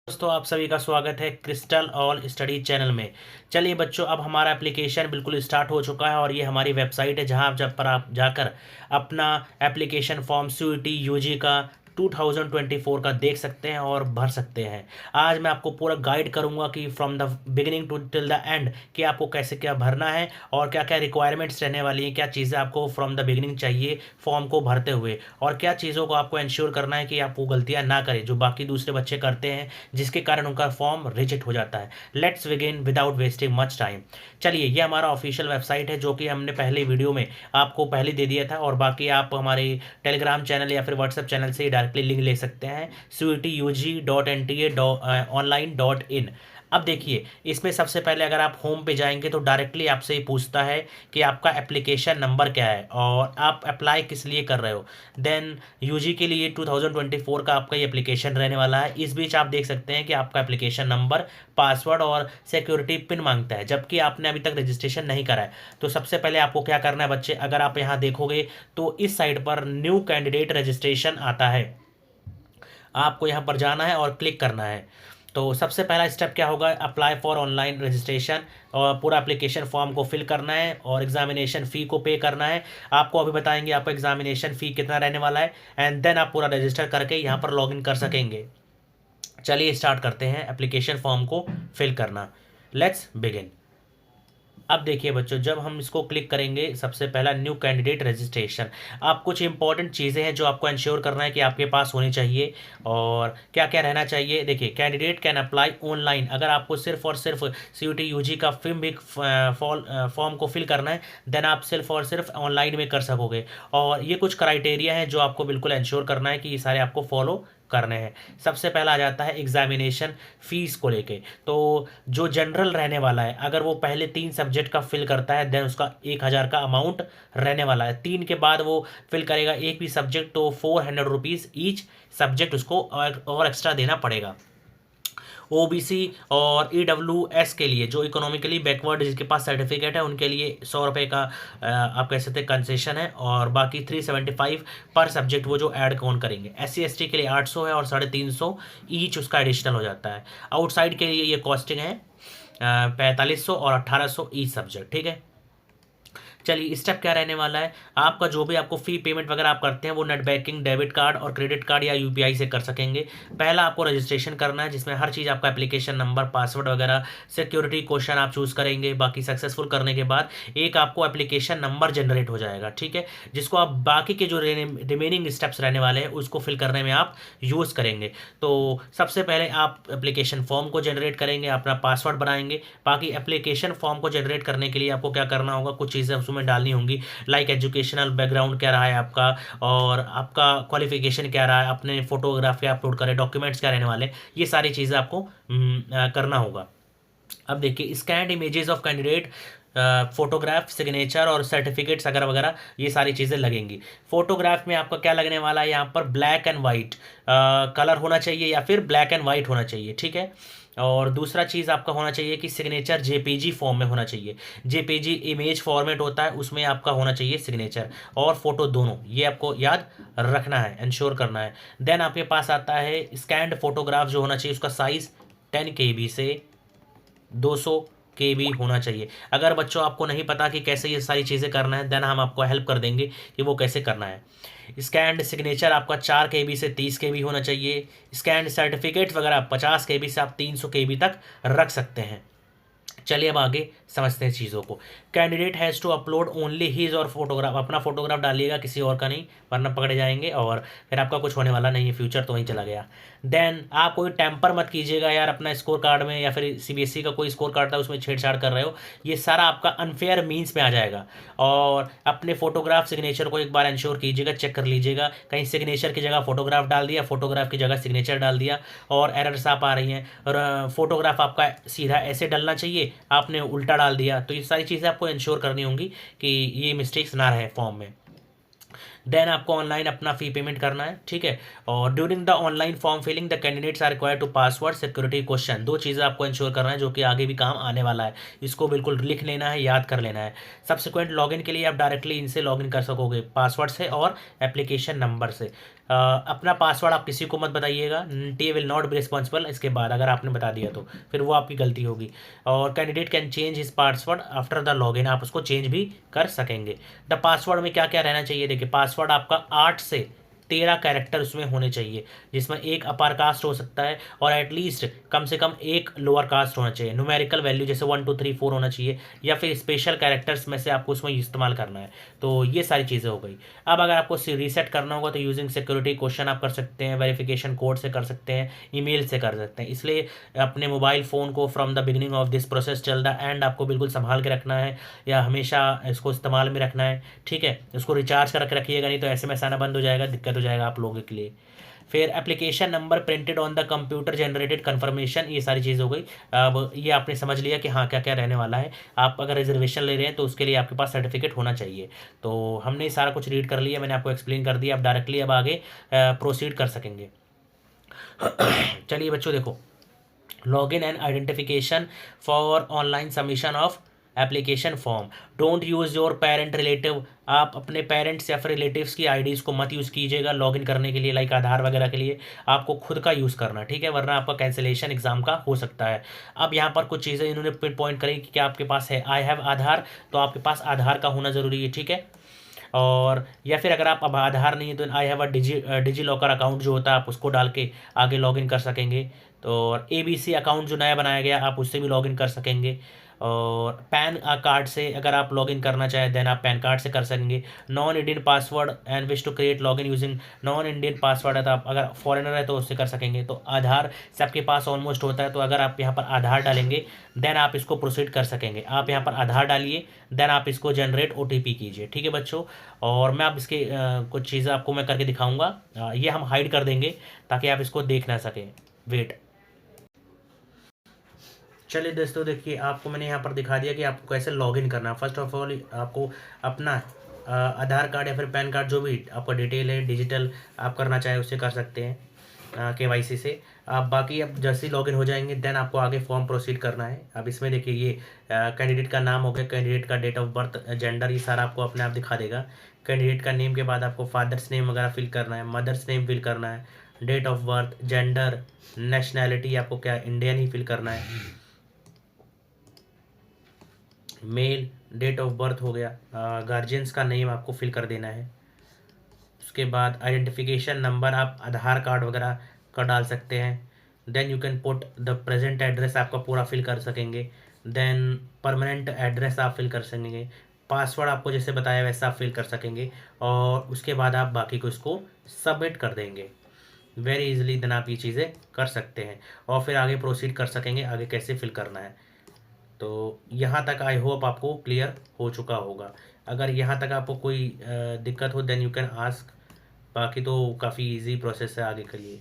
दोस्तों, आप सभी का स्वागत है क्रिस्टल ऑल स्टडी चैनल में। चलिए बच्चों, अब हमारा एप्लीकेशन बिल्कुल स्टार्ट हो चुका है और ये हमारी वेबसाइट है जहां जब पर आप जाकर अपना एप्लीकेशन फॉर्म सीयूईटी यूजी का 2024 का देख सकते हैं और भर सकते हैं। आज मैं आपको पूरा गाइड करूंगा कि from the beginning to till the end कि आपको कैसे क्या भरना है और क्या क्या रिक्वायरमेंट्स रहने वाली हैं, क्या चीज़ें आपको फ्रॉम द बिगिनिंग चाहिए फॉर्म को भरते हुए, और क्या चीज़ों को आपको इंश्योर करना है कि आप वो गलतियां ना करें जो बाकी दूसरे बच्चे करते हैं, जिसके कारण उनका फॉर्म रिजेक्ट हो जाता है। Let's begin without wasting much time. चलिए, ये हमारा ऑफिशियल वेबसाइट है जो कि हमने पहले वीडियो में आपको पहले दे दिया था, और बाकी आप हमारे टेलीग्राम चैनल या फिर व्हाट्सएप चैनल से डायरेक्टली लिंक ले सकते हैं CUETUG.NTA.online.in। अब देखिए, इसमें सबसे पहले अगर आप होम पे जाएंगे तो डायरेक्टली आपसे ही पूछता है कि आपका एप्लीकेशन नंबर क्या है और आप अप्लाई किस लिए कर रहे हो। देन यूजी के लिए 2024 का आपका ये एप्लीकेशन रहने वाला है। इस बीच आप देख सकते हैं कि आपका एप्लीकेशन नंबर, पासवर्ड और सिक्योरिटी पिन मांगता है, जबकि आपने अभी तक रजिस्ट्रेशन नहीं करा है। तो सबसे पहले आपको क्या करना है बच्चे, अगर आप यहाँ देखोगे तो इस साइड पर न्यू कैंडिडेट रजिस्ट्रेशन आता है। आपको यहाँ पर जाना है और क्लिक करना है। तो सबसे पहला स्टेप क्या होगा, अप्लाई फॉर ऑनलाइन रजिस्ट्रेशन, और पूरा एप्लीकेशन फॉर्म को फिल करना है और एग्जामिनेशन फ़ी को पे करना है। आपको अभी बताएंगे आपका एग्जामिनेशन फ़ी कितना रहने वाला है, एंड देन आप पूरा रजिस्टर करके यहाँ पर लॉगिन कर सकेंगे। चलिए स्टार्ट करते हैं एप्लीकेशन फॉर्म को फिल करना। Let's begin. अब देखिए बच्चों, जब हम इसको क्लिक करेंगे, सबसे पहला न्यू कैंडिडेट रजिस्ट्रेशन। आप कुछ इंपॉर्टेंट चीज़ें हैं जो आपको इंश्योर करना है कि आपके पास होनी चाहिए और क्या क्या रहना चाहिए। देखिए, कैंडिडेट कैन अप्लाई ऑनलाइन। अगर आपको सिर्फ और सिर्फ सीयूटी यूजी का फॉर्म को फिल करना है, देन आप सिर्फ और सिर्फ ऑनलाइन में कर सकोगे। और ये कुछ क्राइटेरिया है जो आपको बिल्कुल इंश्योर करना है कि ये सारे आपको फॉलो करने हैं। सबसे पहला आ जाता है एग्जामिनेशन फीस को लेके। तो जो जनरल रहने वाला है, अगर वो पहले 3 सब्जेक्ट का फिल करता है, देन उसका 1000 का अमाउंट रहने वाला है। 3 के बाद वो फिल करेगा एक भी सब्जेक्ट तो 400 रुपीज़ ईच सब्जेक्ट उसको और एक्स्ट्रा देना पड़ेगा। ओबीसी और ईडब्ल्यूएस के लिए, जो इकोनॉमिकली बैकवर्ड जिसके पास सर्टिफिकेट है, उनके लिए 100 रुपये का आप कह सकते हैं कंसेशन है, और बाकी 375 पर सब्जेक्ट वो जो ऐड कौन करेंगे। SC ST के लिए 800 है और 350 ईच उसका एडिशनल हो जाता है। आउटसाइड के लिए ये कॉस्टिंग है 4500 और 1800 ईच सब्जेक्ट। ठीक है, चलिए स्टेप क्या रहने वाला है, आपका जो भी आपको फी पेमेंट वगैरह आप करते हैं वो नेट बैंकिंग, डेबिट कार्ड और क्रेडिट कार्ड या यूपीआई से कर सकेंगे। पहला आपको रजिस्ट्रेशन करना है जिसमें हर चीज़ आपका एप्लीकेशन नंबर, पासवर्ड वगैरह, सिक्योरिटी क्वेश्चन आप चूज़ करेंगे। बाकी सक्सेसफुल करने के बाद एक आपको एप्लीकेशन नंबर जनरेट हो जाएगा, ठीक है, जिसको आप बाकी के जो रिमेनिंग स्टेप्स रहने वाले हैं उसको फिल करने में आप यूज़ करेंगे। तो सबसे पहले आप एप्लीकेशन फॉर्म को जनरेट करेंगे, अपना पासवर्ड बनाएंगे। बाकी एप्लीकेशन फॉर्म को जनरेट करने के लिए आपको क्या करना होगा, कुछ चीज़ें उसमें डालनी होंगी, लाइक एजुकेशनल बैकग्राउंड क्या रहा है आपका, और आपका क्वालिफिकेशन क्या रहा है, अपने फोटोग्राफ क्या अपलोड करें, डॉक्यूमेंट्स क्या रहने वाले, ये सारी चीज़ें आपको करना होगा। अब देखिए, scanned images of candidate, photograph, signature और सर्टिफिकेट्स अगर वगैरह, ये सारी चीज़ें लगेंगी। फोटोग्राफ में आपका क्या लगने वाला है, यहाँ पर ब्लैक एंड वाइट कलर होना चाहिए या फिर ब्लैक एंड वाइट होना चाहिए, ठीक है। और दूसरा चीज़ आपका होना चाहिए कि सिग्नेचर जेपीजी फॉर्म में होना चाहिए। जेपीजी इमेज फॉर्मेट होता है, उसमें आपका होना चाहिए सिग्नेचर और फोटो दोनों, ये आपको याद रखना है, इंश्योर करना है। देन आपके पास आता है स्कैन्ड फोटोग्राफ, जो होना चाहिए उसका साइज़ 10 KB से 200 KB होना चाहिए। अगर बच्चों आपको नहीं पता कि कैसे ये सारी चीज़ें करना है, देन हम आपको हेल्प कर देंगे कि वो कैसे करना है। स्कैंड सिग्नेचर आपका 4 KB से 30 KB होना चाहिए। स्कैंड सर्टिफिकेट वगैरह 50 KB से आप 300 KB तक रख सकते हैं। चलिए अब आगे समझते हैं चीज़ों को। Candidate has to upload only his और फोटोग्राफ, अपना फोटोग्राफ डालिएगा, किसी और का नहीं, वरना पकड़े जाएंगे और फिर आपका कुछ होने वाला नहीं है, फ्यूचर तो वहीं चला गया। देन आप कोई टेम्पर मत कीजिएगा यार, अपना स्कोर कार्ड में या फिर सीबीएसई का कोई स्कोर कार्ड था उसमें छेड़छाड़ कर रहे हो, ये सारा आपका अनफेयर मीन्स में आ जाएगा। और अपने फोटोग्राफ सिग्नेचर को एक बार इंश्योर कीजिएगा, चेक कर लीजिएगा, कहीं सिग्नेचर की जगह फोटोग्राफ डाल दिया, फोटोग्राफ की जगह सिग्नेचर डाल दिया और एरर्स आप आ रही हैं। और फोटोग्राफ आपका सीधा ऐसे डलना चाहिए, आपने उल्टा डाल दिया, तो ये सारी चीज़ें आपको इंश्योर करनी होंगी कि ये मिस्टेक्स ना रहे फॉर्म में। देन आपको ऑनलाइन अपना फ़ी पेमेंट करना है, ठीक है। और during the online form filling the candidates are required to password security question. दो चीज़ें आपको इंश्योर करना है जो कि आगे भी काम आने वाला है, इसको बिल्कुल लिख लेना है, याद कर लेना है। सब्सिक्वेंट लॉगिन के लिए आप डायरेक्टली इनसे लॉगिन कर सकोगे, पासवर्ड से और एप्लीकेशन नंबर से। अपना पासवर्ड आप किसी को मत बताइएगा, T will not be responsible. इसके बाद अगर आपने बता दिया तो फिर वो आपकी गलती होगी। और candidate can change his password after the login, आप उसको चेंज भी कर सकेंगे। द पासवर्ड में क्या क्या रहना चाहिए, देखिए पासवर्ड आपका 8 से 13 कैरेक्टर उसमें होने चाहिए, जिसमें एक अपर कास्ट हो सकता है और एटलीस्ट कम से कम एक लोअर कास्ट होना चाहिए। न्यूमेरिकल वैल्यू जैसे 1 2 3 4 होना चाहिए, या फिर स्पेशल कैरेक्टर्स में से आपको उसमें इस्तेमाल करना है। तो ये सारी चीज़ें हो गई। अब अगर आपको रीसेट करना होगा तो यूजिंग सिक्योरिटी क्वेश्चन आप कर सकते हैं, वेरिफिकेशन कोड से कर सकते हैं, ईमेल से कर सकते हैं। इसलिए अपने मोबाइल फ़ोन को from the beginning of this process till the and आपको बिल्कुल संभाल के रखना है, या हमेशा इसको इस्तेमाल में रखना है, ठीक है। इसको रिचार्ज करके रखिएगा, नहीं तो SMS आना बंद हो जाएगा, दिक्कत हो जाएगा आप लोगों के लिए। फिर application number printed on the computer generated confirmation, ये सारी चीज़ हो गई। अब ये आपने समझ लिया कि हाँ क्या क्या रहने वाला है। आप अगर रिजर्वेशन ले रहे हैं तो उसके लिए आपके पास सर्टिफिकेट होना चाहिए। तो हमने सारा कुछ रीड कर लिया, मैंने आपको एक्सप्लेन कर दिया। आप डायरेक्टली अब आगे प्रोसीड कर सकेंगे। चलिए बच्चों देखो, login and identification for online submission of application form. Don't use your parent relative, आप अपने पेरेंट्स या फिर रिलेटिव्स की आईडीज़ को मत यूज़ कीजिएगा लॉगिन करने के लिए, लाइक आधार वगैरह के लिए आपको खुद का यूज़ करना, ठीक है, वरना आपका कैंसिलेशन एग्जाम का हो सकता है। अब यहाँ पर कुछ चीज़ें इन्होंने पिन पॉइंट करी कि क्या आपके पास है आई हैव आधार, तो आपके पास आधार का होना ज़रूरी है, ठीक है। और या फिर अगर आप अब आधार नहीं है तो I have a digilocker account जो होता है आप उसको डाल के आगे लॉगिन कर सकेंगे। तो और ABC अकाउंट जो नया बनाया गया आप उससे भी लॉगिन कर सकेंगे। और पैन कार्ड से अगर आप लॉगिन करना चाहें देन आप पैन कार्ड से कर सकेंगे। Non Indian password and wish to create login using non Indian password है तो आप अगर फॉरेनर है तो उससे कर सकेंगे। तो आधार से आपके पास ऑलमोस्ट होता है, तो अगर आप यहाँ पर आधार डालेंगे देन आप इसको प्रोसीड कर सकेंगे। आप यहाँ पर आधार डालिए, देन आप इसको जनरेट OTP कीजिए, ठीक है बच्चों। और मैं अब इसके कुछ चीज़ें आपको मैं करके दिखाऊंगा। ये हम हाइड कर देंगे ताकि आप इसको देख ना सकें। वेट, चलिए दोस्तों देखिए, आपको मैंने यहाँ पर दिखा दिया कि आपको कैसे लॉगिन करना है। फर्स्ट ऑफ ऑल आपको अपना आधार कार्ड या फिर पैन कार्ड जो भी आपका डिटेल है डिजिटल आप करना चाहे उससे कर सकते हैं KYC से। आप बाकी अब जैसे ही लॉगिन हो जाएंगे देन आपको आगे फॉर्म प्रोसीड करना है। अब इसमें देखिए ये कैंडिडेट का नाम हो गया, कैंडिडेट का डेट ऑफ बर्थ, जेंडर, ये सारा आपको अपने आप दिखा देगा। कैंडिडेट का नेम के बाद आपको फादर्स नेम वगैरह फिल करना है, मदर्स नेम फिल करना है, date of birth, gender, nationality आपको क्या इंडियन ही फिल करना है, मेल, डेट ऑफ बर्थ हो गया, गार्जियंस का नेम आपको फिल कर देना है। उसके बाद आइडेंटिफिकेशन नंबर आप आधार कार्ड वगैरह का डाल सकते हैं। Then you can put the present address आपका पूरा फिल कर सकेंगे। देन परमानेंट एड्रेस आप फिल कर सकेंगे। पासवर्ड आपको जैसे बताया वैसा आप फिल कर सकेंगे। और उसके बाद आप बाकी को इसको सबमिट कर देंगे वेरी इजीली। देन आप ये चीज़ें कर सकते हैं और फिर आगे प्रोसीड कर सकेंगे आगे कैसे फिल करना है। तो यहाँ तक आई होप आपको क्लियर हो चुका होगा। अगर यहाँ तक आपको कोई दिक्कत हो देन यू कैन आस्क, बाकी तो काफ़ी इजी प्रोसेस है आगे के लिए।